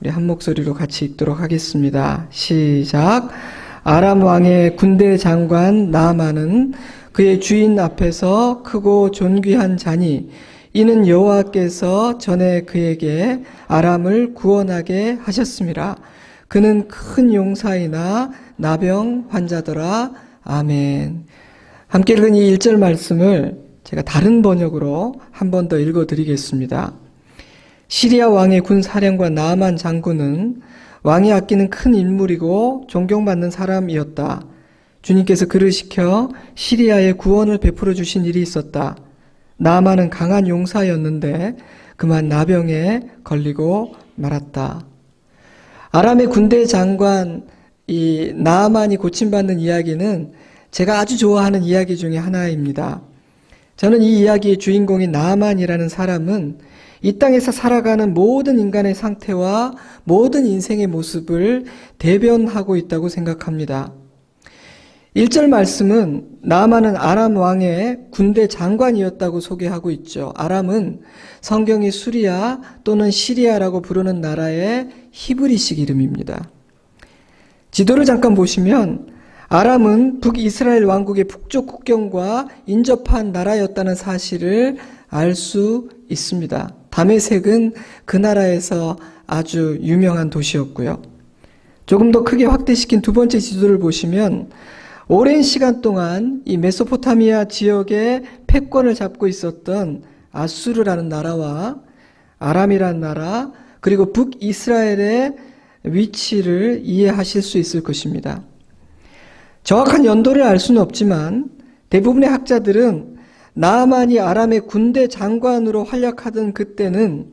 우리 한 목소리로 같이 읽도록 하겠습니다. 시작. 아람 왕의 군대 장관 나아만은 그의 주인 앞에서 크고 존귀한 자니 이는 여호와께서 전에 그에게 아람을 구원하게 하셨음이라. 그는 큰 용사이나 나병 환자더라. 아멘. 함께 읽은 이 1절 말씀을 제가 다른 번역으로 한 번 더 읽어드리겠습니다. 시리아 왕의 군사령관 나아만 장군은 왕이 아끼는 큰 인물이고 존경받는 사람이었다. 주님께서 그를 시켜 시리아에 구원을 베풀어 주신 일이 있었다. 나아만은 강한 용사였는데 그만 나병에 걸리고 말았다. 아람의 군대 장관 이 나아만이 고침받는 이야기는 제가 아주 좋아하는 이야기 중에 하나입니다. 저는 이 이야기의 주인공인 나아만이라는 사람은 이 땅에서 살아가는 모든 인간의 상태와 모든 인생의 모습을 대변하고 있다고 생각합니다. 1절 말씀은 나아만은 아람 왕의 군대 장관이었다고 소개하고 있죠. 아람은 성경이 수리아 또는 시리아라고 부르는 나라의 히브리식 이름입니다. 지도를 잠깐 보시면 아람은 북이스라엘 왕국의 북쪽 국경과 인접한 나라였다는 사실을 알 수 있습니다. 다메섹은 그 나라에서 아주 유명한 도시였고요. 조금 더 크게 확대시킨 두 번째 지도를 보시면 오랜 시간 동안 이 메소포타미아 지역의 패권을 잡고 있었던 아수르라는 나라와 아람이라는 나라 그리고 북이스라엘의 위치를 이해하실 수 있을 것입니다. 정확한 연도를 알 수는 없지만 대부분의 학자들은 나아만이 아람의 군대 장관으로 활약하던 그때는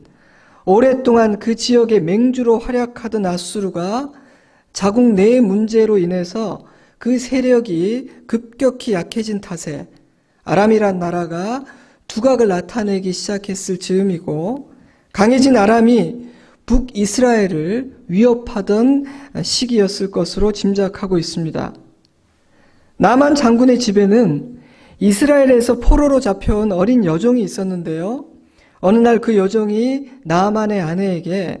오랫동안 그 지역의 맹주로 활약하던 아수르가 자국 내의 문제로 인해서 그 세력이 급격히 약해진 탓에 아람이란 나라가 두각을 나타내기 시작했을 즈음이고 강해진 아람이 북이스라엘을 위협하던 시기였을 것으로 짐작하고 있습니다. 나만 장군의 집에는 이스라엘에서 포로로 잡혀온 어린 여종이 있었는데요. 어느 날 그 여종이 나아만의 아내에게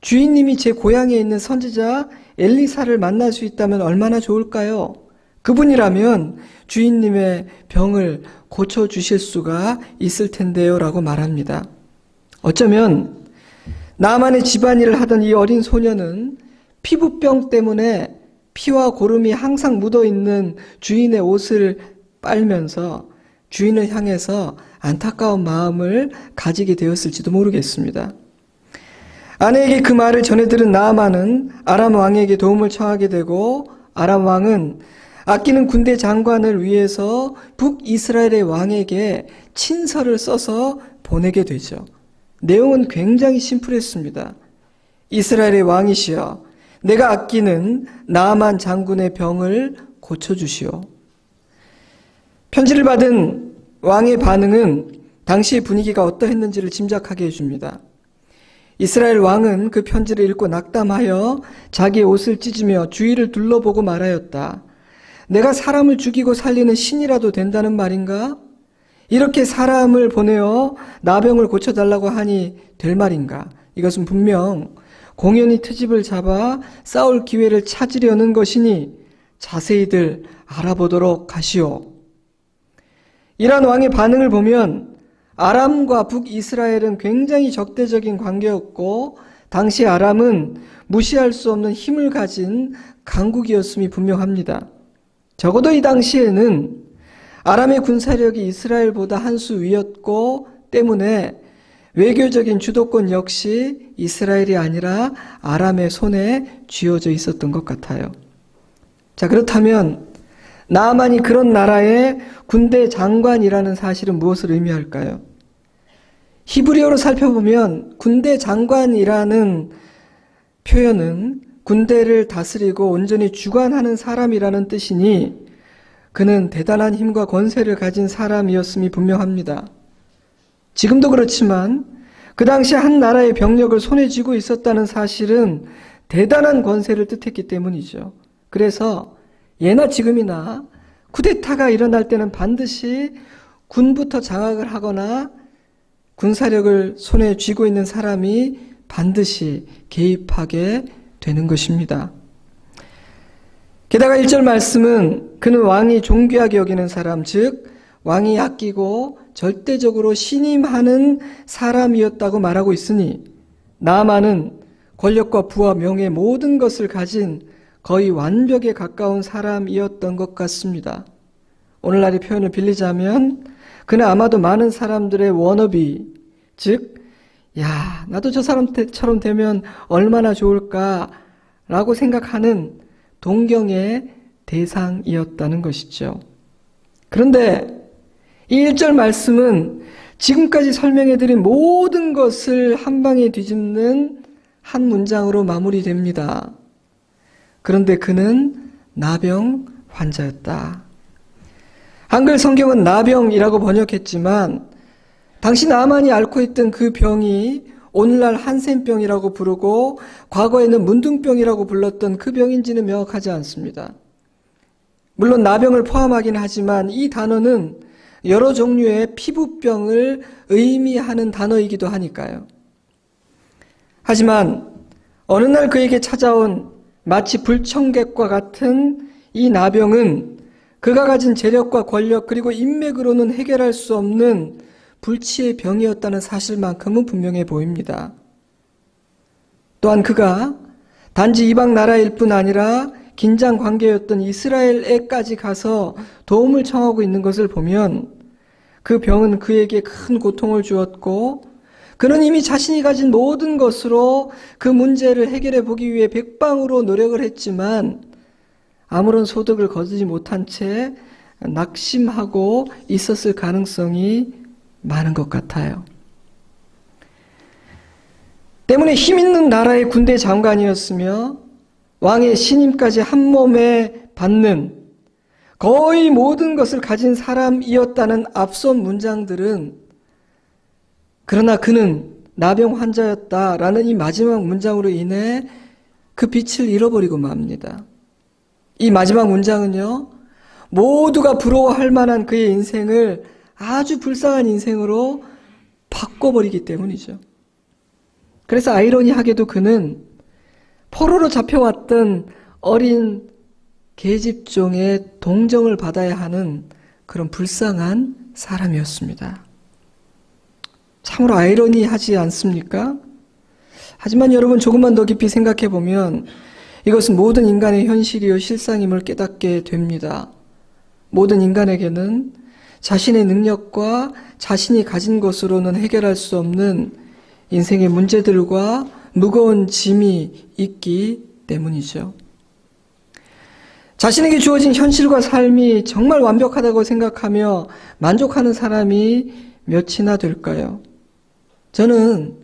주인님이 제 고향에 있는 선지자 엘리사를 만날 수 있다면 얼마나 좋을까요? 그분이라면 주인님의 병을 고쳐주실 수가 있을 텐데요 라고 말합니다. 어쩌면 나아만의 집안일을 하던 이 어린 소녀는 피부병 때문에 피와 고름이 항상 묻어있는 주인의 옷을 빨면서 주인을 향해서 안타까운 마음을 가지게 되었을지도 모르겠습니다. 아내에게 그 말을 전해들은 나아만은 아람 왕에게 도움을 청하게 되고 아람 왕은 아끼는 군대 장관을 위해서 북이스라엘의 왕에게 친서를 써서 보내게 되죠. 내용은 굉장히 심플했습니다. 이스라엘의 왕이시여, 내가 아끼는 나아만 장군의 병을 고쳐주시오. 편지를 받은 왕의 반응은 당시의 분위기가 어떠했는지를 짐작하게 해줍니다. 이스라엘 왕은 그 편지를 읽고 낙담하여 자기의 옷을 찢으며 주위를 둘러보고 말하였다. 내가 사람을 죽이고 살리는 신이라도 된다는 말인가? 이렇게 사람을 보내어 나병을 고쳐달라고 하니 될 말인가? 이것은 분명 공연히 트집을 잡아 싸울 기회를 찾으려는 것이니 자세히들 알아보도록 하시오. 이러한 왕의 반응을 보면 아람과 북이스라엘은 굉장히 적대적인 관계였고 당시 아람은 무시할 수 없는 힘을 가진 강국이었음이 분명합니다. 적어도 이 당시에는 아람의 군사력이 이스라엘보다 한 수 위였고 때문에 외교적인 주도권 역시 이스라엘이 아니라 아람의 손에 쥐어져 있었던 것 같아요. 자, 그렇다면 나아만이 그런 나라의 군대 장관이라는 사실은 무엇을 의미할까요? 히브리어로 살펴보면 군대 장관이라는 표현은 군대를 다스리고 온전히 주관하는 사람이라는 뜻이니 그는 대단한 힘과 권세를 가진 사람이었음이 분명합니다. 지금도 그렇지만 그 당시 한 나라의 병력을 손에 쥐고 있었다는 사실은 대단한 권세를 뜻했기 때문이죠. 그래서 예나 지금이나 쿠데타가 일어날 때는 반드시 군부터 장악을 하거나 군사력을 손에 쥐고 있는 사람이 반드시 개입하게 되는 것입니다. 게다가 1절 말씀은 그는 왕이 존귀하게 여기는 사람, 즉 왕이 아끼고 절대적으로 신임하는 사람이었다고 말하고 있으니 나아만은 권력과 부와 명예 모든 것을 가진 거의 완벽에 가까운 사람이었던 것 같습니다. 오늘날의 표현을 빌리자면 그는 아마도 많은 사람들의 워너비, 즉 야, 나도 저 사람처럼 되면 얼마나 좋을까라고 생각하는 동경의 대상이었다는 것이죠. 그런데 이 1절 말씀은 지금까지 설명해드린 모든 것을 한 방에 뒤집는 한 문장으로 마무리됩니다. 그런데 그는 나병 환자였다. 한글 성경은 나병이라고 번역했지만 당시 나만이 앓고 있던 그 병이 오늘날 한센병이라고 부르고 과거에는 문둥병이라고 불렀던 그 병인지는 명확하지 않습니다. 물론 나병을 포함하긴 하지만 이 단어는 여러 종류의 피부병을 의미하는 단어이기도 하니까요. 하지만 어느 날 그에게 찾아온 마치 불청객과 같은 이 나병은 그가 가진 재력과 권력 그리고 인맥으로는 해결할 수 없는 불치의 병이었다는 사실만큼은 분명해 보입니다. 또한 그가 단지 이방 나라일 뿐 아니라 긴장 관계였던 이스라엘에까지 가서 도움을 청하고 있는 것을 보면 그 병은 그에게 큰 고통을 주었고 그는 이미 자신이 가진 모든 것으로 그 문제를 해결해 보기 위해 백방으로 노력을 했지만 아무런 소득을 거두지 못한 채 낙심하고 있었을 가능성이 많은 것 같아요. 때문에 힘 있는 나라의 군대 장관이었으며 왕의 신임까지 한 몸에 받는 거의 모든 것을 가진 사람이었다는 앞선 문장들은 그러나 그는 나병 환자였다라는 이 마지막 문장으로 인해 그 빛을 잃어버리고 맙니다. 이 마지막 문장은요, 모두가 부러워할 만한 그의 인생을 아주 불쌍한 인생으로 바꿔버리기 때문이죠. 그래서 아이러니하게도 그는 포로로 잡혀왔던 어린 계집종의 동정을 받아야 하는 그런 불쌍한 사람이었습니다. 참으로 아이러니하지 않습니까? 하지만 여러분 조금만 더 깊이 생각해 보면 이것은 모든 인간의 현실이요 실상임을 깨닫게 됩니다. 모든 인간에게는 자신의 능력과 자신이 가진 것으로는 해결할 수 없는 인생의 문제들과 무거운 짐이 있기 때문이죠. 자신에게 주어진 현실과 삶이 정말 완벽하다고 생각하며 만족하는 사람이 몇이나 될까요? 저는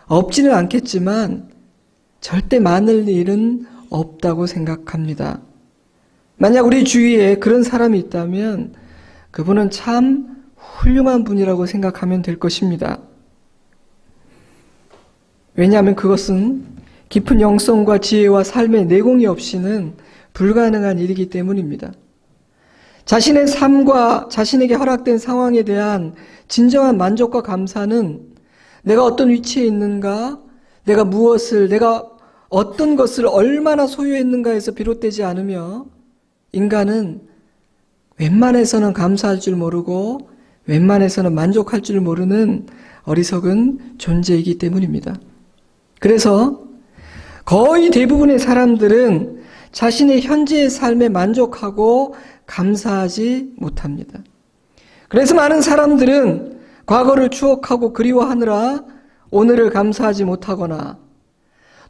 없지는 않겠지만 절대 많을 일은 없다고 생각합니다. 만약 우리 주위에 그런 사람이 있다면 그분은 참 훌륭한 분이라고 생각하면 될 것입니다. 왜냐하면 그것은 깊은 영성과 지혜와 삶의 내공이 없이는 불가능한 일이기 때문입니다. 자신의 삶과 자신에게 허락된 상황에 대한 진정한 만족과 감사는 내가 어떤 위치에 있는가, 내가 어떤 것을 얼마나 소유했는가에서 비롯되지 않으며 인간은 웬만해서는 감사할 줄 모르고 웬만해서는 만족할 줄 모르는 어리석은 존재이기 때문입니다. 그래서 거의 대부분의 사람들은 자신의 현재의 삶에 만족하고 감사하지 못합니다. 그래서 많은 사람들은 과거를 추억하고 그리워하느라 오늘을 감사하지 못하거나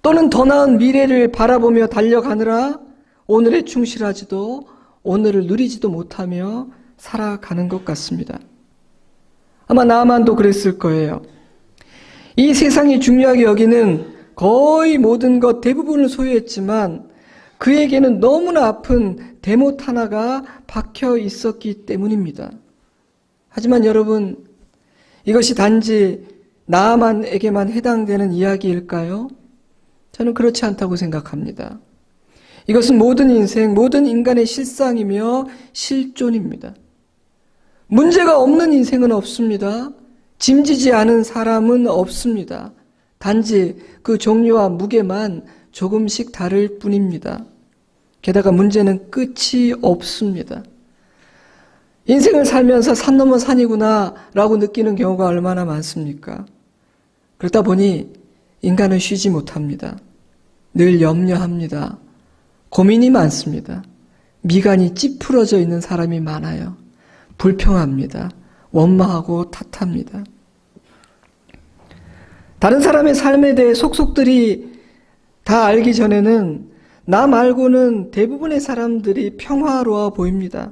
또는 더 나은 미래를 바라보며 달려가느라 오늘에 충실하지도 오늘을 누리지도 못하며 살아가는 것 같습니다. 아마 나만도 그랬을 거예요. 이 세상이 중요하게 여기는 거의 모든 것 대부분을 소유했지만 그에게는 너무나 아픈 대못 하나가 박혀 있었기 때문입니다. 하지만 여러분, 이것이 단지 나만에게만 해당되는 이야기일까요? 저는 그렇지 않다고 생각합니다. 이것은 모든 인생, 모든 인간의 실상이며 실존입니다. 문제가 없는 인생은 없습니다. 짐지지 않은 사람은 없습니다. 단지 그 종류와 무게만 조금씩 다를 뿐입니다. 게다가 문제는 끝이 없습니다. 인생을 살면서 산 넘어 산이구나 라고 느끼는 경우가 얼마나 많습니까? 그러다 보니 인간은 쉬지 못합니다. 늘 염려합니다. 고민이 많습니다. 미간이 찌푸러져 있는 사람이 많아요. 불평합니다. 원망하고 탓합니다. 다른 사람의 삶에 대해 속속들이 다 알기 전에는 나 말고는 대부분의 사람들이 평화로워 보입니다.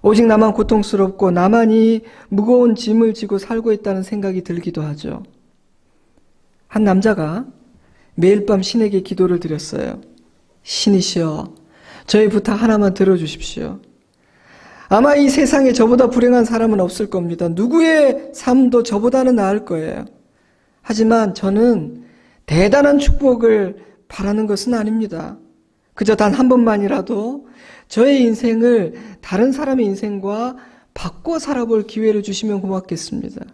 오직 나만 고통스럽고 나만이 무거운 짐을 지고 살고 있다는 생각이 들기도 하죠. 한 남자가 매일 밤 신에게 기도를 드렸어요. 신이시여, 저의 부탁 하나만 들어주십시오. 아마 이 세상에 저보다 불행한 사람은 없을 겁니다. 누구의 삶도 저보다는 나을 거예요. 하지만 저는 대단한 축복을 바라는 것은 아닙니다. 그저 단 한 번만이라도 저의 인생을 다른 사람의 인생과 바꿔 살아볼 기회를 주시면 고맙겠습니다.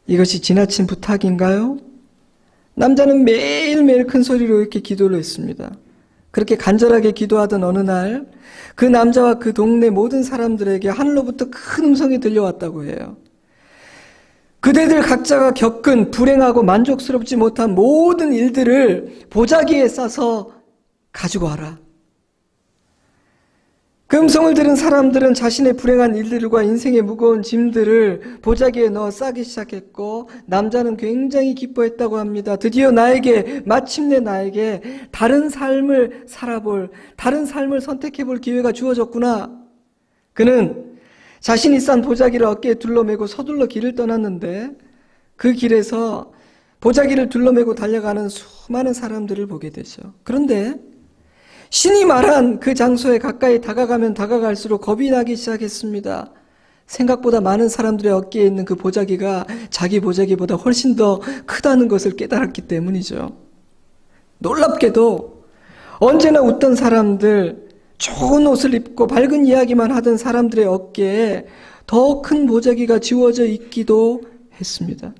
이것이 지나친 부탁인가요? 남자는 매일매일 큰 소리로 이렇게 기도를 했습니다. 그렇게 간절하게 기도하던 어느 날 그 남자와 그 동네 모든 사람들에게 하늘로부터 큰 음성이 들려왔다고 해요. 그대들 각자가 겪은 불행하고 만족스럽지 못한 모든 일들을 보자기에 싸서 가지고 와라. 그 음성을 들은 사람들은 자신의 불행한 일들과 인생의 무거운 짐들을 보자기에 넣어 싸기 시작했고 남자는 굉장히 기뻐했다고 합니다. 드디어 마침내 나에게 다른 삶을 살아볼, 다른 삶을 선택해볼 기회가 주어졌구나. 그는 자신이 싼 보자기를 어깨에 둘러매고 서둘러 길을 떠났는데 그 길에서 보자기를 둘러매고 달려가는 수많은 사람들을 보게 되죠. 그런데 신이 말한 그 장소에 가까이 다가가면 다가갈수록 겁이 나기 시작했습니다. 생각보다 많은 사람들의 어깨에 있는 그 보자기가 자기 보자기보다 훨씬 더 크다는 것을 깨달았기 때문이죠. 놀랍게도 언제나 웃던 사람들, 좋은 옷을 입고 밝은 이야기만 하던 사람들의 어깨에 더 큰 보자기가 지워져 있기도 했습니다.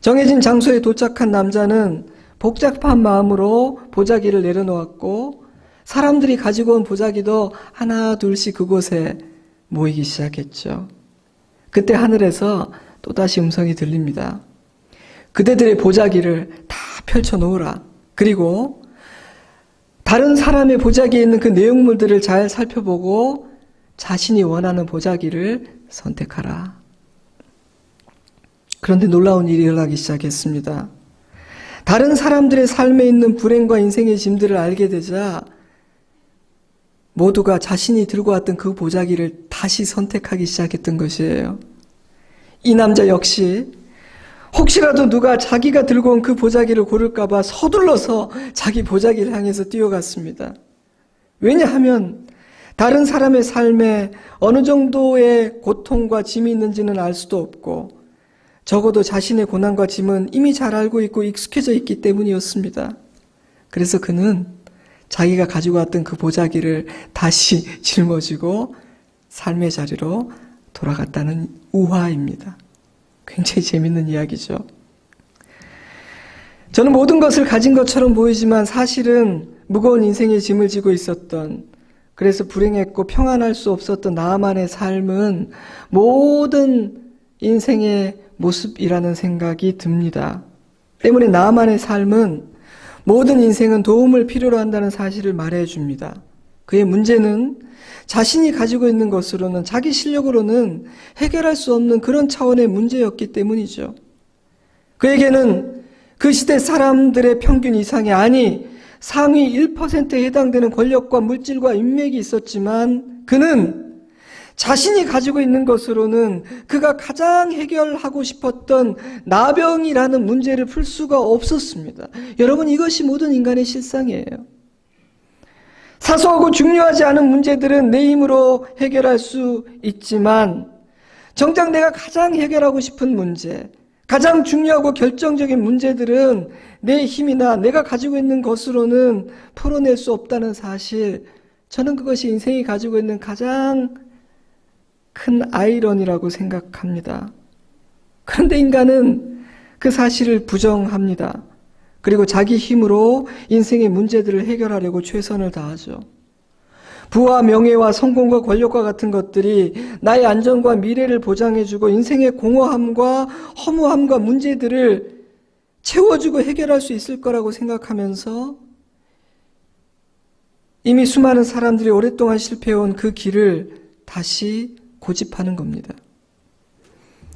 정해진 장소에 도착한 남자는 복잡한 마음으로 보자기를 내려놓았고 사람들이 가지고 온 보자기도 하나 둘씩 그곳에 모이기 시작했죠. 그때 하늘에서 또다시 음성이 들립니다. 그대들의 보자기를 다 펼쳐놓으라. 그리고 다른 사람의 보자기에 있는 그 내용물들을 잘 살펴보고 자신이 원하는 보자기를 선택하라. 그런데 놀라운 일이 일어나기 시작했습니다. 다른 사람들의 삶에 있는 불행과 인생의 짐들을 알게 되자 모두가 자신이 들고 왔던 그 보자기를 다시 선택하기 시작했던 것이에요. 이 남자 역시 혹시라도 누가 자기가 들고 온 그 보자기를 고를까 봐 서둘러서 자기 보자기를 향해서 뛰어갔습니다. 왜냐하면 다른 사람의 삶에 어느 정도의 고통과 짐이 있는지는 알 수도 없고 적어도 자신의 고난과 짐은 이미 잘 알고 있고 익숙해져 있기 때문이었습니다. 그래서 그는 자기가 가지고 왔던 그 보자기를 다시 짊어지고 삶의 자리로 돌아갔다는 우화입니다. 굉장히 재밌는 이야기죠. 저는 모든 것을 가진 것처럼 보이지만 사실은 무거운 인생의 짐을 지고 있었던, 그래서 불행했고 평안할 수 없었던 나만의 삶은 모든 인생의 모습이라는 생각이 듭니다. 때문에 나만의 삶은 모든 인생은 도움을 필요로 한다는 사실을 말해줍니다. 그의 문제는 자신이 가지고 있는 것으로는 자기 실력으로는 해결할 수 없는 그런 차원의 문제였기 때문이죠. 그에게는 그 시대 사람들의 평균 이상이 아니 상위 1%에 해당되는 권력과 물질과 인맥이 있었지만 그는 자신이 가지고 있는 것으로는 그가 가장 해결하고 싶었던 나병이라는 문제를 풀 수가 없었습니다. 여러분, 이것이 모든 인간의 실상이에요. 사소하고 중요하지 않은 문제들은 내 힘으로 해결할 수 있지만 정작 내가 가장 해결하고 싶은 문제, 가장 중요하고 결정적인 문제들은 내 힘이나 내가 가지고 있는 것으로는 풀어낼 수 없다는 사실, 저는 그것이 인생이 가지고 있는 가장 큰 아이러니라고 생각합니다. 그런데 인간은 그 사실을 부정합니다. 그리고 자기 힘으로 인생의 문제들을 해결하려고 최선을 다하죠. 부와 명예와 성공과 권력과 같은 것들이 나의 안전과 미래를 보장해주고 인생의 공허함과 허무함과 문제들을 채워주고 해결할 수 있을 거라고 생각하면서 이미 수많은 사람들이 오랫동안 실패해온 그 길을 다시 고집하는 겁니다.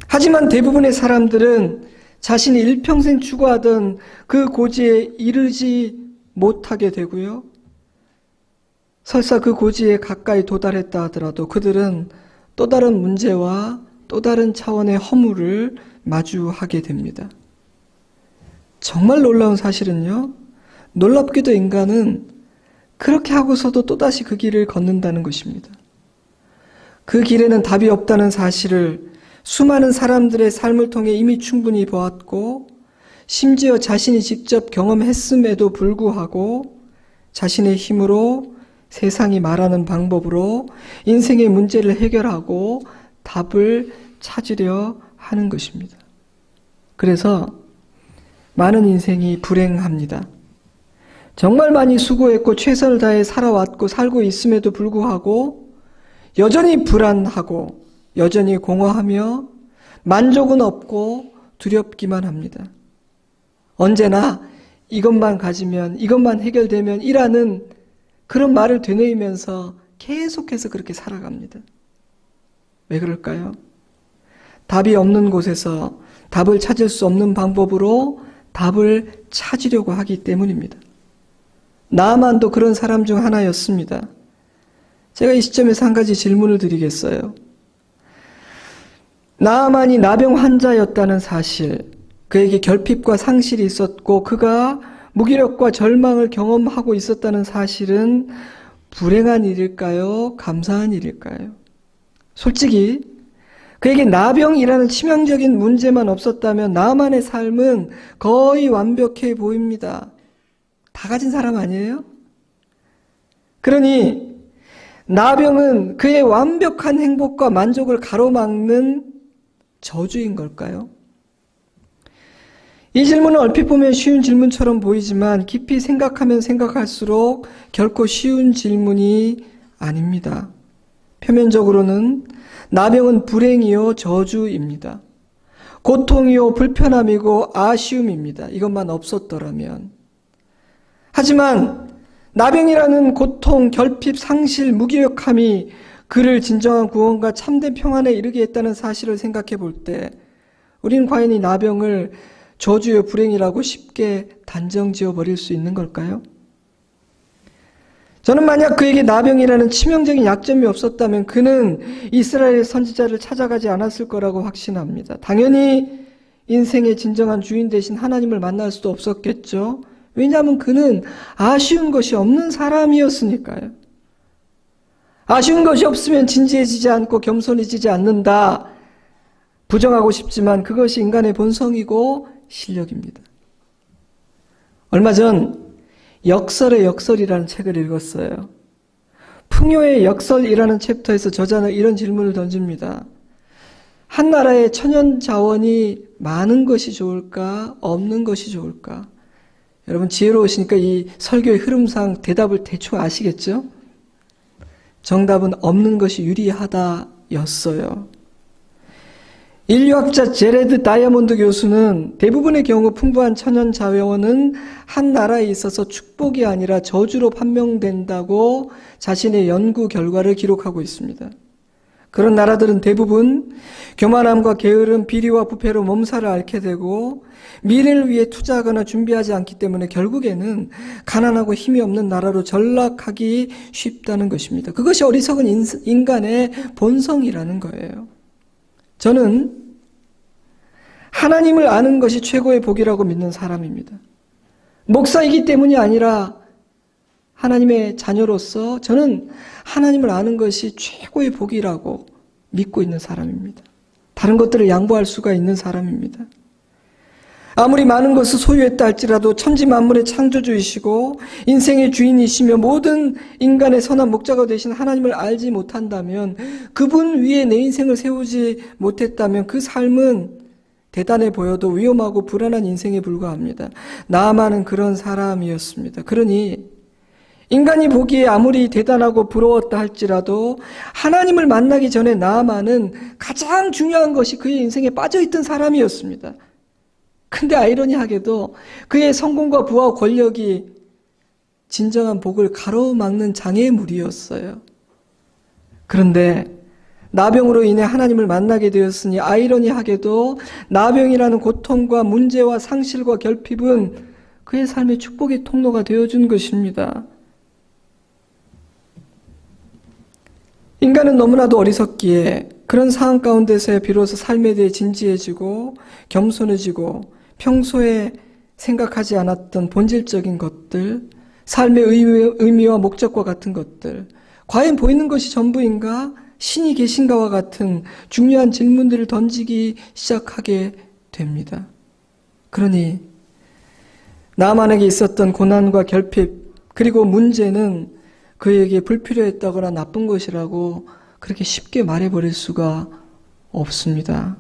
하지만 대부분의 사람들은 자신이 일평생 추구하던 그 고지에 이르지 못하게 되고요. 설사 그 고지에 가까이 도달했다 하더라도 그들은 또 다른 문제와 또 다른 차원의 허물을 마주하게 됩니다. 정말 놀라운 사실은요, 놀랍게도 인간은 그렇게 하고서도 또다시 그 길을 걷는다는 것입니다. 그 길에는 답이 없다는 사실을 수많은 사람들의 삶을 통해 이미 충분히 보았고, 심지어 자신이 직접 경험했음에도 불구하고 자신의 힘으로 세상이 말하는 방법으로 인생의 문제를 해결하고 답을 찾으려 하는 것입니다. 그래서 많은 인생이 불행합니다. 정말 많이 수고했고 최선을 다해 살아왔고 살고 있음에도 불구하고 여전히 불안하고 여전히 공허하며 만족은 없고 두렵기만 합니다. 언제나 이것만 가지면, 이것만 해결되면 이라는 그런 말을 되뇌이면서 계속해서 그렇게 살아갑니다. 왜 그럴까요? 답이 없는 곳에서 답을 찾을 수 없는 방법으로 답을 찾으려고 하기 때문입니다. 나아만도 그런 사람 중 하나였습니다. 제가 이 시점에서 한 가지 질문을 드리겠어요. 나아만이 나병 환자였다는 사실, 그에게 결핍과 상실이 있었고 그가 무기력과 절망을 경험하고 있었다는 사실은 불행한 일일까요? 감사한 일일까요? 솔직히 그에게 나병이라는 치명적인 문제만 없었다면 나만의 삶은 거의 완벽해 보입니다. 다 가진 사람 아니에요? 그러니 나병은 그의 완벽한 행복과 만족을 가로막는 저주인 걸까요? 이 질문은 얼핏 보면 쉬운 질문처럼 보이지만 깊이 생각하면 생각할수록 결코 쉬운 질문이 아닙니다. 표면적으로는 나병은 불행이요 저주입니다. 고통이요 불편함이고 아쉬움입니다. 이것만 없었더라면. 하지만 나병이라는 고통, 결핍, 상실, 무기력함이 그를 진정한 구원과 참된 평안에 이르게 했다는 사실을 생각해 볼 때 우리는 과연 이 나병을 저주요 불행이라고 쉽게 단정지어 버릴 수 있는 걸까요? 저는 만약 그에게 나병이라는 치명적인 약점이 없었다면 그는 이스라엘 선지자를 찾아가지 않았을 거라고 확신합니다. 당연히 인생의 진정한 주인 되신 하나님을 만날 수도 없었겠죠. 왜냐하면 그는 아쉬운 것이 없는 사람이었으니까요. 아쉬운 것이 없으면 진지해지지 않고 겸손해지지 않는다. 부정하고 싶지만 그것이 인간의 본성이고 실력입니다. 얼마 전 역설의 역설이라는 책을 읽었어요. 풍요의 역설이라는 챕터에서 저자는 이런 질문을 던집니다. 한 나라의 천연 자원이 많은 것이 좋을까? 없는 것이 좋을까? 여러분 지혜로우시니까 이 설교의 흐름상 대답을 대충 아시겠죠? 정답은 없는 것이 유리하다였어요. 인류학자 제레드 다이아몬드 교수는 대부분의 경우 풍부한 천연 자원은 한 나라에 있어서 축복이 아니라 저주로 판명된다고 자신의 연구 결과를 기록하고 있습니다. 그런 나라들은 대부분 교만함과 게으름, 비리와 부패로 몸살을 앓게 되고 미래를 위해 투자하거나 준비하지 않기 때문에 결국에는 가난하고 힘이 없는 나라로 전락하기 쉽다는 것입니다. 그것이 어리석은 인간의 본성이라는 거예요. 저는 하나님을 아는 것이 최고의 복이라고 믿는 사람입니다. 목사이기 때문이 아니라 하나님의 자녀로서 저는 하나님을 아는 것이 최고의 복이라고 믿고 있는 사람입니다. 다른 것들을 양보할 수가 있는 사람입니다. 아무리 많은 것을 소유했다 할지라도 천지 만물의 창조주이시고 인생의 주인이시며 모든 인간의 선한 목자가 되신 하나님을 알지 못한다면, 그분 위에 내 인생을 세우지 못했다면 그 삶은 대단해 보여도 위험하고 불안한 인생에 불과합니다. 나아만은 그런 사람이었습니다. 그러니 인간이 보기에 아무리 대단하고 부러웠다 할지라도 하나님을 만나기 전에 나아만은 가장 중요한 것이 그의 인생에 빠져있던 사람이었습니다. 근데 아이러니하게도 그의 성공과 부와 권력이 진정한 복을 가로막는 장애물이었어요. 그런데 나병으로 인해 하나님을 만나게 되었으니 아이러니하게도 나병이라는 고통과 문제와 상실과 결핍은 그의 삶의 축복의 통로가 되어준 것입니다. 인간은 너무나도 어리석기에 그런 상황 가운데서 비로소 삶에 대해 진지해지고 겸손해지고 평소에 생각하지 않았던 본질적인 것들, 삶의 의미와 목적과 같은 것들, 과연 보이는 것이 전부인가? 신이 계신가와 같은 중요한 질문들을 던지기 시작하게 됩니다. 그러니 나만에게 있었던 고난과 결핍 그리고 문제는 그에게 불필요했다거나 나쁜 것이라고 그렇게 쉽게 말해버릴 수가 없습니다.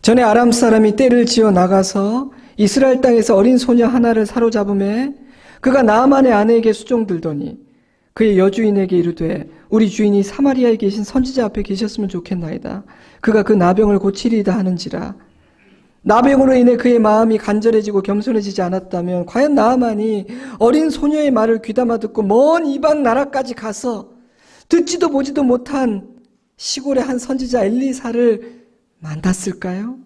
전에 아람 사람이 떼를 지어 나가서 이스라엘 땅에서 어린 소녀 하나를 사로잡음에 그가 나아만의 아내에게 수종들더니 그의 여주인에게 이르되 우리 주인이 사마리아에 계신 선지자 앞에 계셨으면 좋겠나이다. 그가 그 나병을 고치리이다 하는지라. 나병으로 인해 그의 마음이 간절해지고 겸손해지지 않았다면 과연 나아만이 어린 소녀의 말을 귀담아 듣고 먼 이방 나라까지 가서 듣지도 보지도 못한 시골의 한 선지자 엘리사를 만났을까요?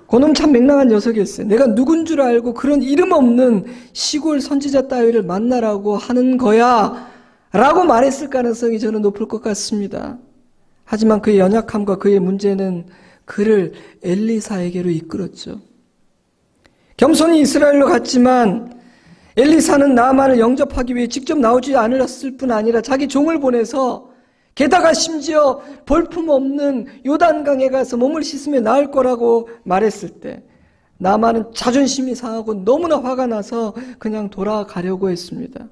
그놈 참 맹랑한 녀석이었어요. 내가 누군 줄 알고 그런 이름 없는 시골 선지자 따위를 만나라고 하는 거야 라고 말했을 가능성이 저는 높을 것 같습니다. 하지만 그의 연약함과 그의 문제는 그를 엘리사에게로 이끌었죠. 겸손히 이스라엘로 갔지만 엘리사는 나아만을 영접하기 위해 직접 나오지 않았을 뿐 아니라 자기 종을 보내서 게다가 심지어 볼품없는 요단강에 가서 몸을 씻으면 나을 거라고 말했을 때 나아만은 자존심이 상하고 너무나 화가 나서 그냥 돌아가려고 했습니다.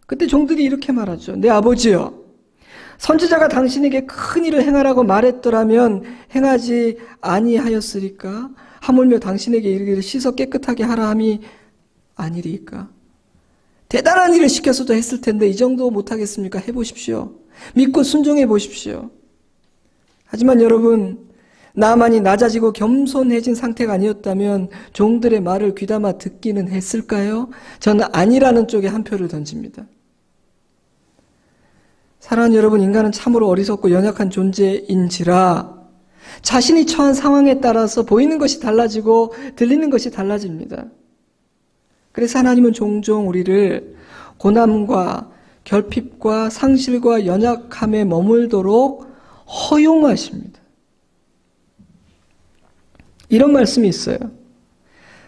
그때 종들이 이렇게 말하죠. 내 아버지여, 선지자가 당신에게 큰 일을 행하라고 말했더라면 행하지 아니하였으리까? 하물며 당신에게 이르기를 씻어 깨끗하게 하라 함이 아니리까? 대단한 일을 시켜서도 했을 텐데 이 정도 못하겠습니까? 해보십시오. 믿고 순종해 보십시오. 하지만 여러분, 나아만이 낮아지고 겸손해진 상태가 아니었다면 종들의 말을 귀담아 듣기는 했을까요? 저는 아니라는 쪽에 한 표를 던집니다. 사랑하는 여러분, 인간은 참으로 어리석고 연약한 존재인지라 자신이 처한 상황에 따라서 보이는 것이 달라지고 들리는 것이 달라집니다. 그래서 하나님은 종종 우리를 고난과 결핍과 상실과 연약함에 머물도록 허용하십니다. 이런 말씀이 있어요.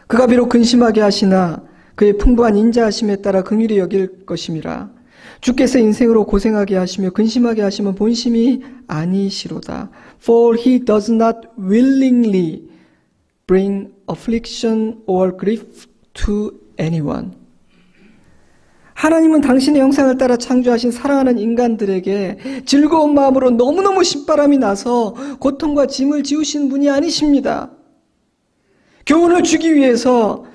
그가 비록 근심하게 하시나 그의 풍부한 인자하심에 따라 긍휼히 여길 것임이라. 주께서 인생으로 고생하게 하시며 근심하게 하시면 본심이 아니시로다. For he does not willingly bring affliction or grief to anyone. 하나님은 당신의 형상을 따라 창조하신 사랑하는 인간들에게 즐거운 마음으로 너무너무 신바람이 나서 고통과 짐을 지우신 분이 아니십니다. 교훈을 주기 위해서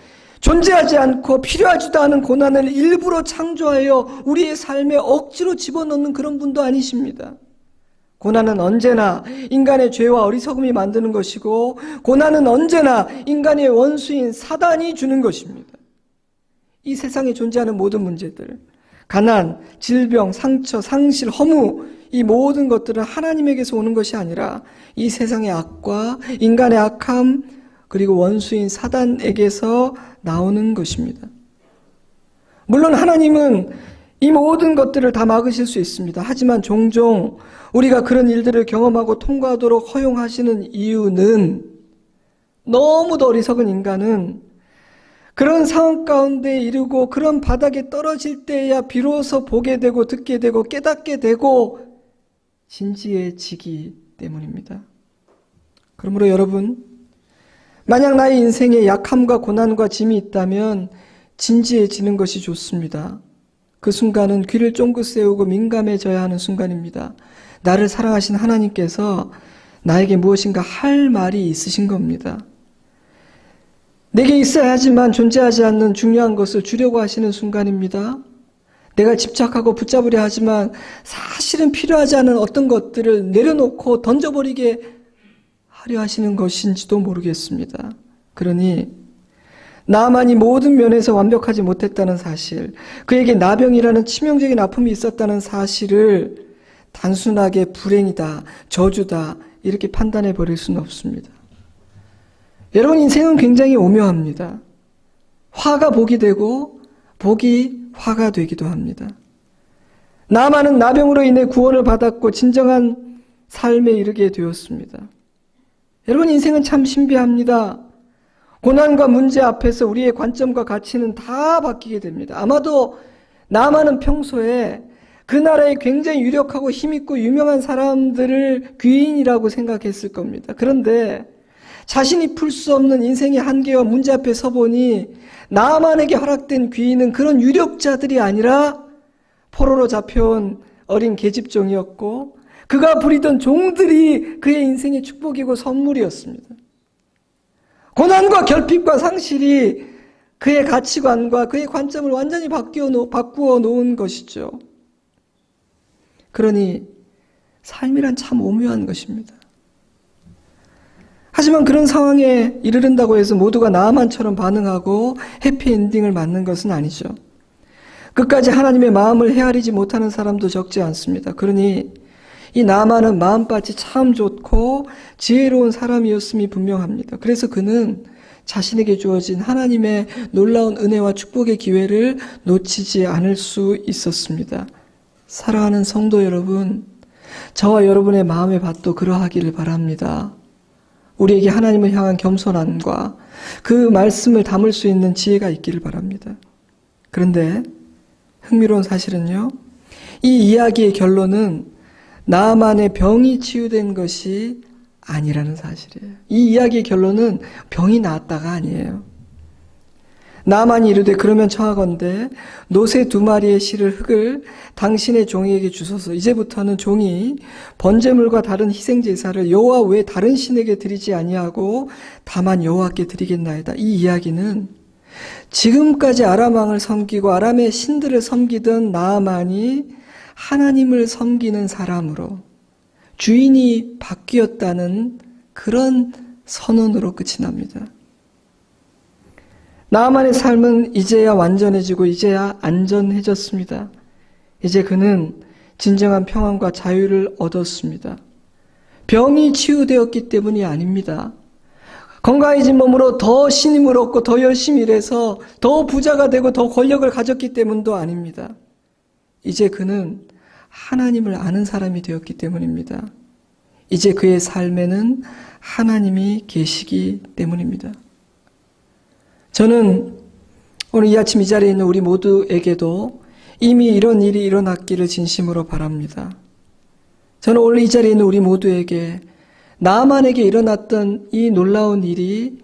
존재하지 않고 필요하지도 않은 고난을 일부러 창조하여 우리의 삶에 억지로 집어넣는 그런 분도 아니십니다. 고난은 언제나 인간의 죄와 어리석음이 만드는 것이고 고난은 언제나 인간의 원수인 사단이 주는 것입니다. 이 세상에 존재하는 모든 문제들, 가난, 질병, 상처, 상실, 허무, 이 모든 것들은 하나님에게서 오는 것이 아니라 이 세상의 악과 인간의 악함, 그리고 원수인 사단에게서 나오는 것입니다. 물론 하나님은 이 모든 것들을 다 막으실 수 있습니다. 하지만 종종 우리가 그런 일들을 경험하고 통과하도록 허용하시는 이유는 너무도 어리석은 인간은 그런 상황 가운데 이르고 그런 바닥에 떨어질 때야 비로소 보게 되고 듣게 되고 깨닫게 되고 진지해지기 때문입니다. 그러므로 여러분, 만약 나의 인생에 약함과 고난과 짐이 있다면 진지해지는 것이 좋습니다. 그 순간은 귀를 쫑긋 세우고 민감해져야 하는 순간입니다. 나를 사랑하신 하나님께서 나에게 무엇인가 할 말이 있으신 겁니다. 내게 있어야 하지만 존재하지 않는 중요한 것을 주려고 하시는 순간입니다. 내가 집착하고 붙잡으려 하지만 사실은 필요하지 않은 어떤 것들을 내려놓고 던져버리게 하려 하시는 것인지도 모르겠습니다. 그러니 나만이 모든 면에서 완벽하지 못했다는 사실, 그에게 나병이라는 치명적인 아픔이 있었다는 사실을 단순하게 불행이다, 저주다 이렇게 판단해 버릴 수는 없습니다. 여러분, 인생은 굉장히 오묘합니다. 화가 복이 되고 복이 화가 되기도 합니다. 나만은 나병으로 인해 구원을 받았고 진정한 삶에 이르게 되었습니다. 여러분, 인생은 참 신비합니다. 고난과 문제 앞에서 우리의 관점과 가치는 다 바뀌게 됩니다. 아마도 나만은 평소에 그 나라에 굉장히 유력하고 힘있고 유명한 사람들을 귀인이라고 생각했을 겁니다. 그런데 자신이 풀 수 없는 인생의 한계와 문제 앞에 서보니 나만에게 허락된 귀인은 그런 유력자들이 아니라 포로로 잡혀온 어린 계집종이었고 그가 부리던 종들이 그의 인생의 축복이고 선물이었습니다. 고난과 결핍과 상실이 그의 가치관과 그의 관점을 완전히 바꾸어 놓은 것이죠. 그러니 삶이란 참 오묘한 것입니다. 하지만 그런 상황에 이르른다고 해서 모두가 나만처럼 반응하고 해피엔딩을 맞는 것은 아니죠. 끝까지 하나님의 마음을 헤아리지 못하는 사람도 적지 않습니다. 그러니 이 나만은 마음밭이 참 좋고 지혜로운 사람이었음이 분명합니다. 그래서 그는 자신에게 주어진 하나님의 놀라운 은혜와 축복의 기회를 놓치지 않을 수 있었습니다. 사랑하는 성도 여러분, 저와 여러분의 마음의 밭도 그러하기를 바랍니다. 우리에게 하나님을 향한 겸손함과 그 말씀을 담을 수 있는 지혜가 있기를 바랍니다. 그런데 흥미로운 사실은요, 이 이야기의 결론은 나만의 병이 치유된 것이 아니라는 사실이에요. 이 이야기의 결론은 병이 나았다가 아니에요. 나만이 이르되 그러면 청하건대 노새 2마리의 실을 흙을 당신의 종에게 주소서. 이제부터는 종이 번제물과 다른 희생제사를 여호와 외 다른 신에게 드리지 아니하고 다만 여호와께 드리겠나이다. 이 이야기는 지금까지 아람 왕을 섬기고 아람의 신들을 섬기던 나아만이 하나님을 섬기는 사람으로 주인이 바뀌었다는 그런 선언으로 끝이 납니다. 나아만의 삶은 이제야 완전해지고 이제야 안전해졌습니다. 이제 그는 진정한 평안과 자유를 얻었습니다. 병이 치유되었기 때문이 아닙니다. 건강해진 몸으로 더 신임을 얻고 더 열심히 일해서 더 부자가 되고 더 권력을 가졌기 때문도 아닙니다. 이제 그는 하나님을 아는 사람이 되었기 때문입니다. 이제 그의 삶에는 하나님이 계시기 때문입니다. 저는 오늘 이 아침 이 자리에 있는 우리 모두에게도 이미 이런 일이 일어났기를 진심으로 바랍니다. 저는 오늘 이 자리에 있는 우리 모두에게 나만에게 일어났던 이 놀라운 일이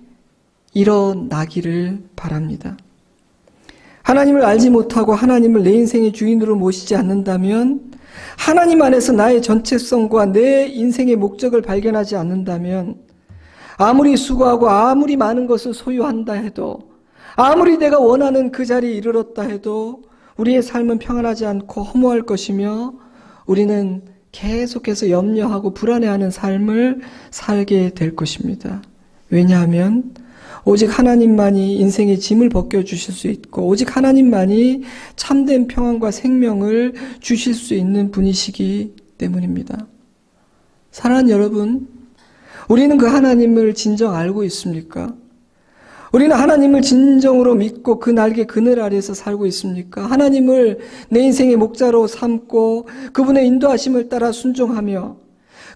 일어나기를 바랍니다. 하나님을 알지 못하고 하나님을 내 인생의 주인으로 모시지 않는다면, 하나님 안에서 나의 전체성과 내 인생의 목적을 발견하지 않는다면, 아무리 수고하고 아무리 많은 것을 소유한다 해도, 아무리 내가 원하는 그 자리에 이르렀다 해도 우리의 삶은 평안하지 않고 허무할 것이며 우리는 계속해서 염려하고 불안해하는 삶을 살게 될 것입니다. 왜냐하면 오직 하나님만이 인생의 짐을 벗겨주실 수 있고 오직 하나님만이 참된 평안과 생명을 주실 수 있는 분이시기 때문입니다. 사랑하는 여러분, 우리는 그 하나님을 진정 알고 있습니까? 우리는 하나님을 진정으로 믿고 그 날개 그늘 아래에서 살고 있습니까? 하나님을 내 인생의 목자로 삼고 그분의 인도하심을 따라 순종하며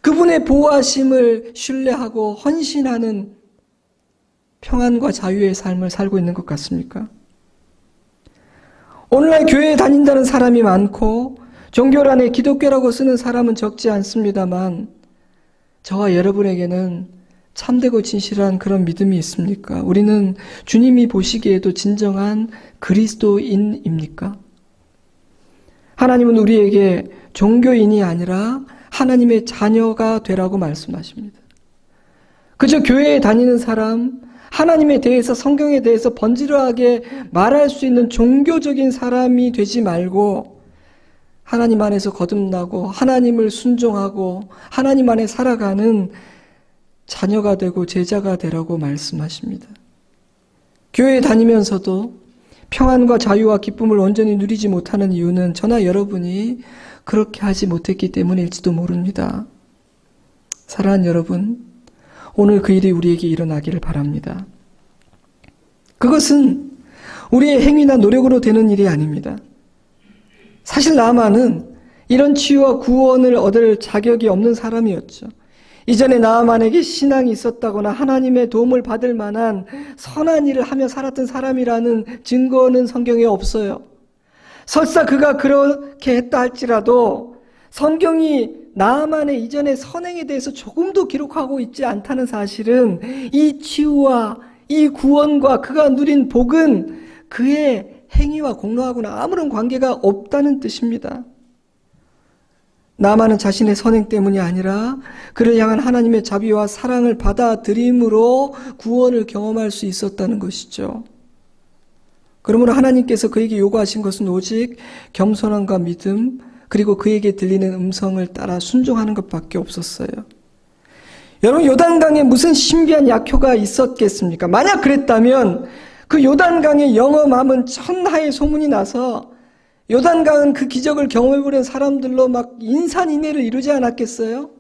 그분의 보호하심을 신뢰하고 헌신하는 평안과 자유의 삶을 살고 있는 것 같습니까? 오늘날 교회에 다닌다는 사람이 많고 종교란에 기독교라고 쓰는 사람은 적지 않습니다만 저와 여러분에게는 참되고 진실한 그런 믿음이 있습니까? 우리는 주님이 보시기에도 진정한 그리스도인입니까? 하나님은 우리에게 종교인이 아니라 하나님의 자녀가 되라고 말씀하십니다. 그저 교회에 다니는 사람, 하나님에 대해서, 성경에 대해서 번지르하게 말할 수 있는 종교적인 사람이 되지 말고 하나님 안에서 거듭나고 하나님을 순종하고 하나님 안에 살아가는 자녀가 되고 제자가 되라고 말씀하십니다. 교회에 다니면서도 평안과 자유와 기쁨을 온전히 누리지 못하는 이유는 저나 여러분이 그렇게 하지 못했기 때문일지도 모릅니다. 사랑하는 여러분, 오늘 그 일이 우리에게 일어나기를 바랍니다. 그것은 우리의 행위나 노력으로 되는 일이 아닙니다. 사실 나아만은 이런 치유와 구원을 얻을 자격이 없는 사람이었죠. 이전에 나아만에게 신앙이 있었다거나 하나님의 도움을 받을 만한 선한 일을 하며 살았던 사람이라는 증거는 성경에 없어요. 설사 그가 그렇게 했다 할지라도 성경이 나아만의 이전의 선행에 대해서 조금도 기록하고 있지 않다는 사실은 이 치유와 이 구원과 그가 누린 복은 그의 행위와 공로하고는 아무런 관계가 없다는 뜻입니다. 나아만은 자신의 선행 때문이 아니라 그를 향한 하나님의 자비와 사랑을 받아들임으로 구원을 경험할 수 있었다는 것이죠. 그러므로 하나님께서 그에게 요구하신 것은 오직 겸손함과 믿음, 그리고 그에게 들리는 음성을 따라 순종하는 것밖에 없었어요. 여러분, 요단강에 무슨 신비한 약효가 있었겠습니까? 만약 그랬다면 그 요단강의 영험함은 천하의 소문이 나서 요단강은 그 기적을 경험해보는 사람들로 막 인산인해를 이루지 않았겠어요?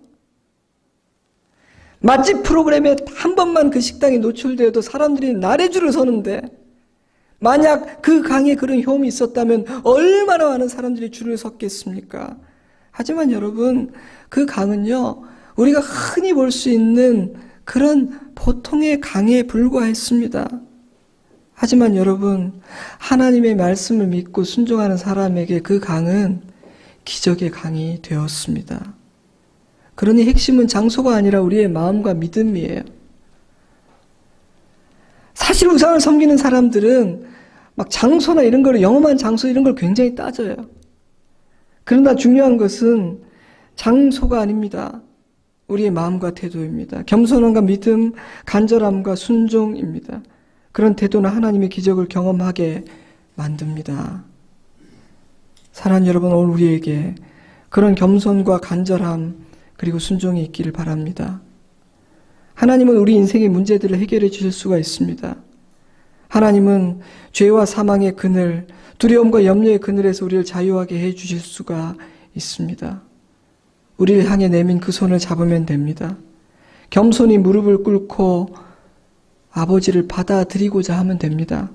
맛집 프로그램에 한 번만 그 식당이 노출되어도 사람들이 나래줄을 서는데 만약 그 강에 그런 효험이 있었다면 얼마나 많은 사람들이 줄을 섰겠습니까? 하지만 여러분, 그 강은요, 우리가 흔히 볼 수 있는 그런 보통의 강에 불과했습니다. 하지만 여러분, 하나님의 말씀을 믿고 순종하는 사람에게 그 강은 기적의 강이 되었습니다. 그러니 핵심은 장소가 아니라 우리의 마음과 믿음이에요. 사실 우상을 섬기는 사람들은 막 장소나 이런 걸, 영험한 장소 이런 걸 굉장히 따져요. 그러나 중요한 것은 장소가 아닙니다. 우리의 마음과 태도입니다. 겸손함과 믿음, 간절함과 순종입니다. 그런 태도는 하나님의 기적을 경험하게 만듭니다. 사랑하는 여러분, 오늘 우리에게 그런 겸손과 간절함 그리고 순종이 있기를 바랍니다. 하나님은 우리 인생의 문제들을 해결해 주실 수가 있습니다. 하나님은 죄와 사망의 그늘, 두려움과 염려의 그늘에서 우리를 자유하게 해 주실 수가 있습니다. 우리를 향해 내민 그 손을 잡으면 됩니다. 겸손히 무릎을 꿇고 아버지를 받아들이고자 하면 됩니다.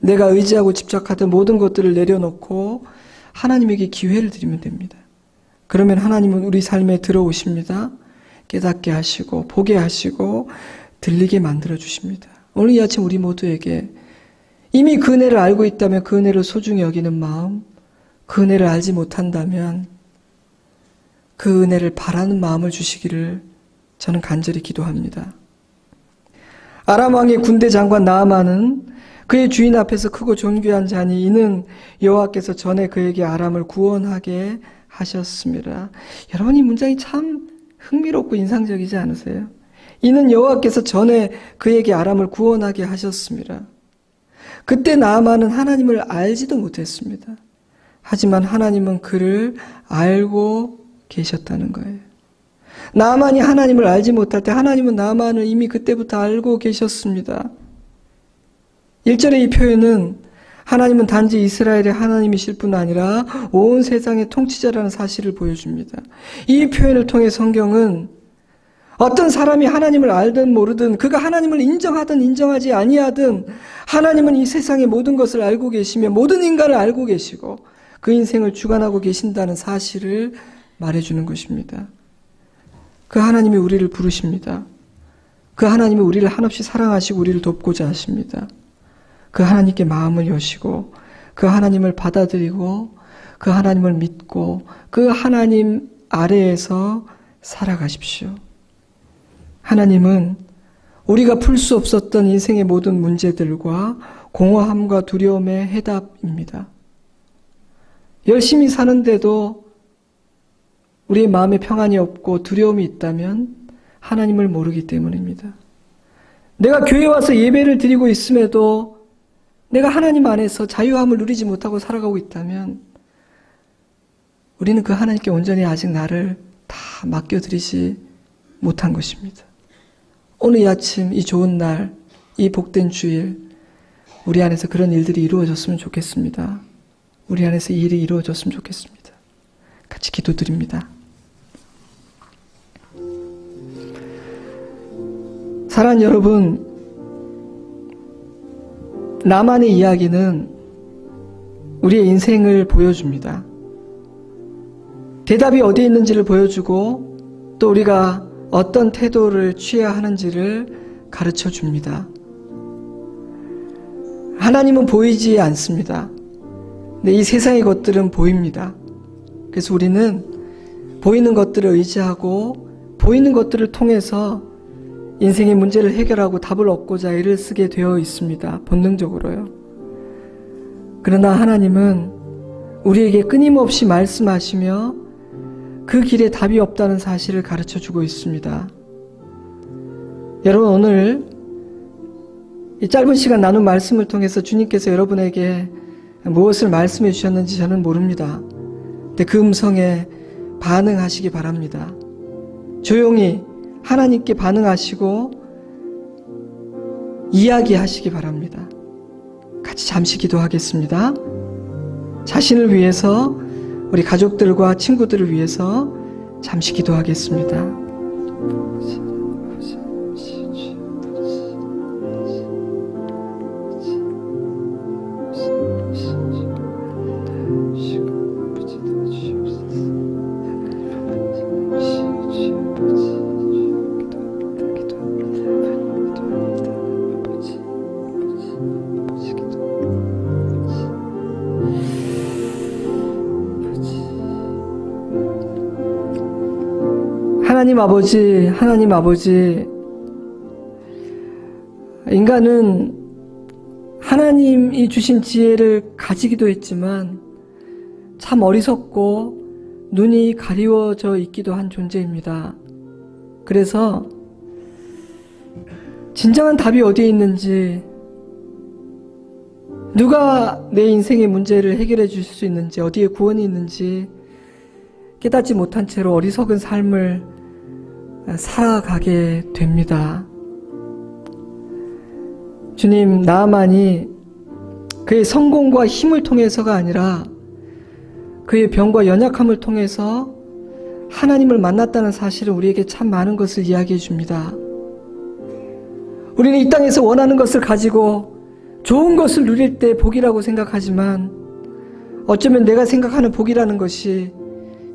내가 의지하고 집착하던 모든 것들을 내려놓고 하나님에게 기회를 드리면 됩니다. 그러면 하나님은 우리 삶에 들어오십니다. 깨닫게 하시고 보게 하시고 들리게 만들어 주십니다. 오늘 이 아침 우리 모두에게 이미 그 은혜를 알고 있다면 그 은혜를 소중히 여기는 마음, 그 은혜를 알지 못한다면 그 은혜를 바라는 마음을 주시기를 저는 간절히 기도합니다. 아람 왕의 군대 장관 나아만은 그의 주인 앞에서 크고 존귀한 자니 이는 여호와께서 전에 그에게 아람을 구원하게 하셨습니다. 여러분, 이 문장이 참 흥미롭고 인상적이지 않으세요? 이는 여호와께서 전에 그에게 아람을 구원하게 하셨습니다. 그때 나아만은 하나님을 알지도 못했습니다. 하지만 하나님은 그를 알고 계셨다는 거예요. 나아만이 하나님을 알지 못할 때 하나님은 나아만을 이미 그때부터 알고 계셨습니다. 1절의 이 표현은 하나님은 단지 이스라엘의 하나님이실 뿐 아니라 온 세상의 통치자라는 사실을 보여줍니다. 이 표현을 통해 성경은 어떤 사람이 하나님을 알든 모르든 그가 하나님을 인정하든 인정하지 아니하든 하나님은 이 세상의 모든 것을 알고 계시며 모든 인간을 알고 계시고 그 인생을 주관하고 계신다는 사실을 말해주는 것입니다. 그 하나님이 우리를 부르십니다. 그 하나님이 우리를 한없이 사랑하시고 우리를 돕고자 하십니다. 그 하나님께 마음을 여시고 그 하나님을 받아들이고 그 하나님을 믿고 그 하나님 아래에서 살아가십시오. 하나님은 우리가 풀 수 없었던 인생의 모든 문제들과 공허함과 두려움의 해답입니다. 열심히 사는데도 우리의 마음에 평안이 없고 두려움이 있다면 하나님을 모르기 때문입니다. 내가 교회에 와서 예배를 드리고 있음에도 내가 하나님 안에서 자유함을 누리지 못하고 살아가고 있다면 우리는 그 하나님께 온전히 아직 나를 다 맡겨드리지 못한 것입니다. 오늘 이 아침, 이 좋은 날, 이 복된 주일, 우리 안에서 그런 일들이 이루어졌으면 좋겠습니다. 우리 안에서 이 일이 이루어졌으면 좋겠습니다. 같이 기도드립니다. 사랑하는 여러분, 나만의 이야기는 우리의 인생을 보여줍니다. 대답이 어디에 있는지를 보여주고 또 우리가 어떤 태도를 취해야 하는지를 가르쳐 줍니다. 하나님은 보이지 않습니다. 근데 이 세상의 것들은 보입니다. 그래서 우리는 보이는 것들을 의지하고 보이는 것들을 통해서 인생의 문제를 해결하고 답을 얻고자 애를 쓰게 되어 있습니다. 본능적으로요. 그러나 하나님은 우리에게 끊임없이 말씀하시며 그 길에 답이 없다는 사실을 가르쳐주고 있습니다. 여러분, 오늘 이 짧은 시간 나눈 말씀을 통해서 주님께서 여러분에게 무엇을 말씀해 주셨는지 저는 모릅니다. 근데 그 음성에 반응하시기 바랍니다. 조용히 하나님께 반응하시고 이야기하시기 바랍니다. 같이 잠시 기도하겠습니다. 자신을 위해서, 우리 가족들과 친구들을 위해서 잠시 기도하겠습니다. 하나님 아버지, 인간은 하나님이 주신 지혜를 가지기도 했지만 참 어리석고 눈이 가리워져 있기도 한 존재입니다. 그래서 진정한 답이 어디에 있는지, 누가 내 인생의 문제를 해결해 줄 수 있는지, 어디에 구원이 있는지 깨닫지 못한 채로 어리석은 삶을 살아가게 됩니다. 주님, 나만이 그의 성공과 힘을 통해서가 아니라 그의 병과 연약함을 통해서 하나님을 만났다는 사실은 우리에게 참 많은 것을 이야기해 줍니다. 우리는 이 땅에서 원하는 것을 가지고 좋은 것을 누릴 때 복이라고 생각하지만 어쩌면 내가 생각하는 복이라는 것이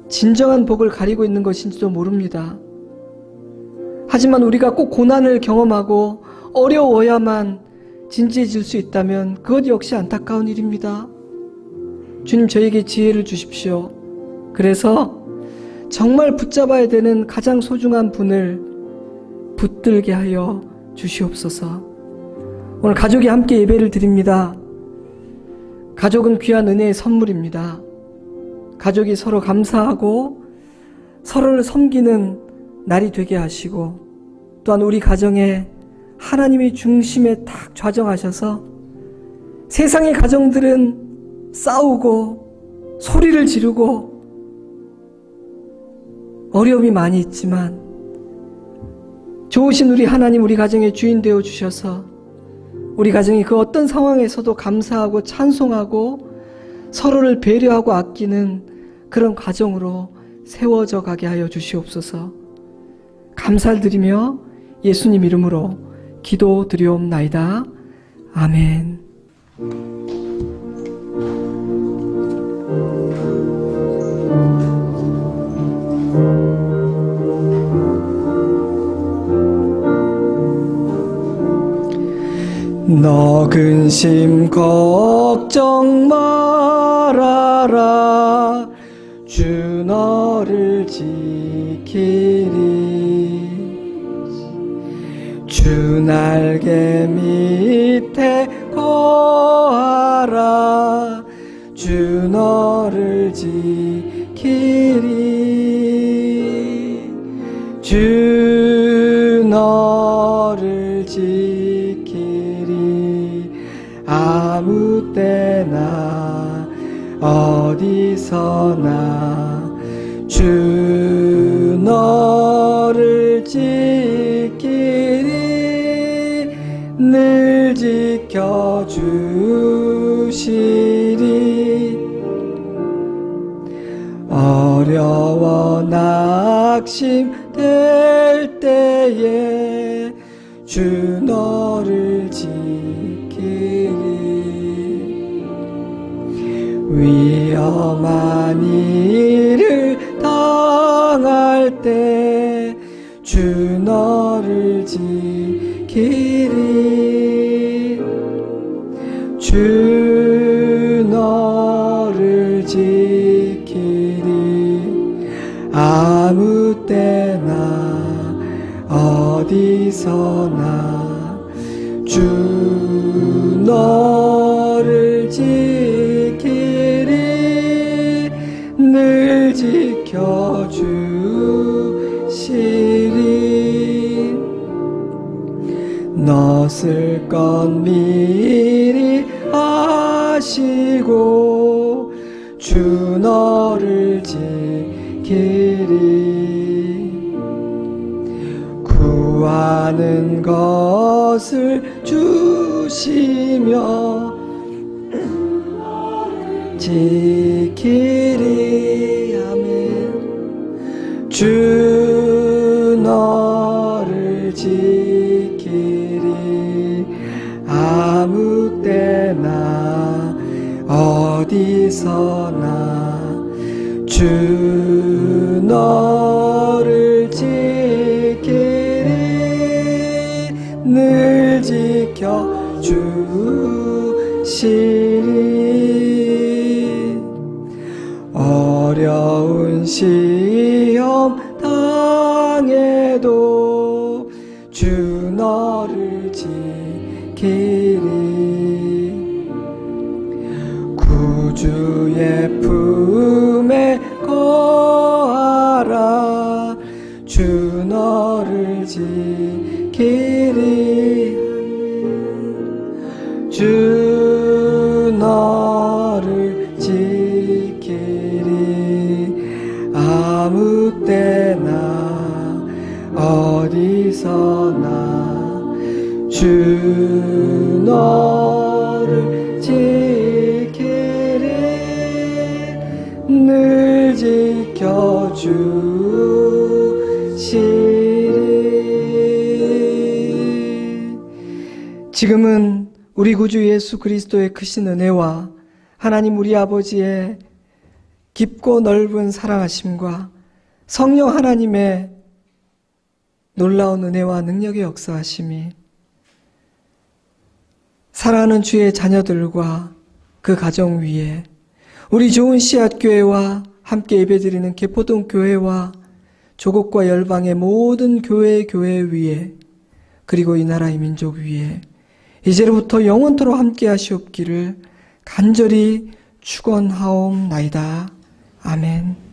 진정한 복을 가리고 있는 것인지도 모릅니다. 하지만 우리가 꼭 고난을 경험하고 어려워야만 진지해질 수 있다면 그것 역시 안타까운 일입니다. 주님, 저에게 지혜를 주십시오. 그래서 정말 붙잡아야 되는 가장 소중한 분을 붙들게 하여 주시옵소서. 오늘 가족이 함께 예배를 드립니다. 가족은 귀한 은혜의 선물입니다. 가족이 서로 감사하고 서로를 섬기는 날이 되게 하시고, 또한 우리 가정에 하나님이 중심에 딱 좌정하셔서 세상의 가정들은 싸우고 소리를 지르고 어려움이 많이 있지만 좋으신 우리 하나님, 우리 가정의 주인 되어 주셔서 우리 가정이 그 어떤 상황에서도 감사하고 찬송하고 서로를 배려하고 아끼는 그런 가정으로 세워져 가게 하여 주시옵소서. 감사를 드리며 예수님 이름으로 기도드리옵나이다. 아멘. 너 근심 걱정 말아라. 주 너를 지키리. 주 날개 밑에 거하라. 주 너를 지키리. 주 너를 지키리. 아무 때나 어디서나 주 너를 지키리. 늘 지켜주시리. 어려워 낙심될 때에 주 너를 지키리. 위험한 일을 당할 때 주 너를 지키리. 주 너를 지키리. 아무 때나 어디서나 주 너를 지키리. 늘 지켜주시리. 넣었을 건 미리 아시고 주 너를 지키리. 구하는 것을 주시며 지키리. 아멘. 주 너를 지키리. 아무 때나 어디서나 주 너를 지키리. 늘 지켜주시리. 어려운 시험 당해도 주 너를 지키리. 구주의 품에 거하라. 주 너를 지키리. 주 너를 지키리. 아무 때나 어디서나 주 너를 지키리. 늘 지켜주시리. 지금은 우리 구주 예수 그리스도의 크신 은혜와 하나님 우리 아버지의 깊고 넓은 사랑하심과 성령 하나님의 놀라운 은혜와 능력의 역사하심이 사랑하는 주의 자녀들과 그 가정 위에, 우리 좋은 씨앗교회와 함께 예배드리는 개포동 교회와 조국과 열방의 모든 교회 위에, 그리고 이 나라의 민족 위에 이제로부터 영원토록 함께 하시옵기를 간절히 축원하옵나이다. 아멘.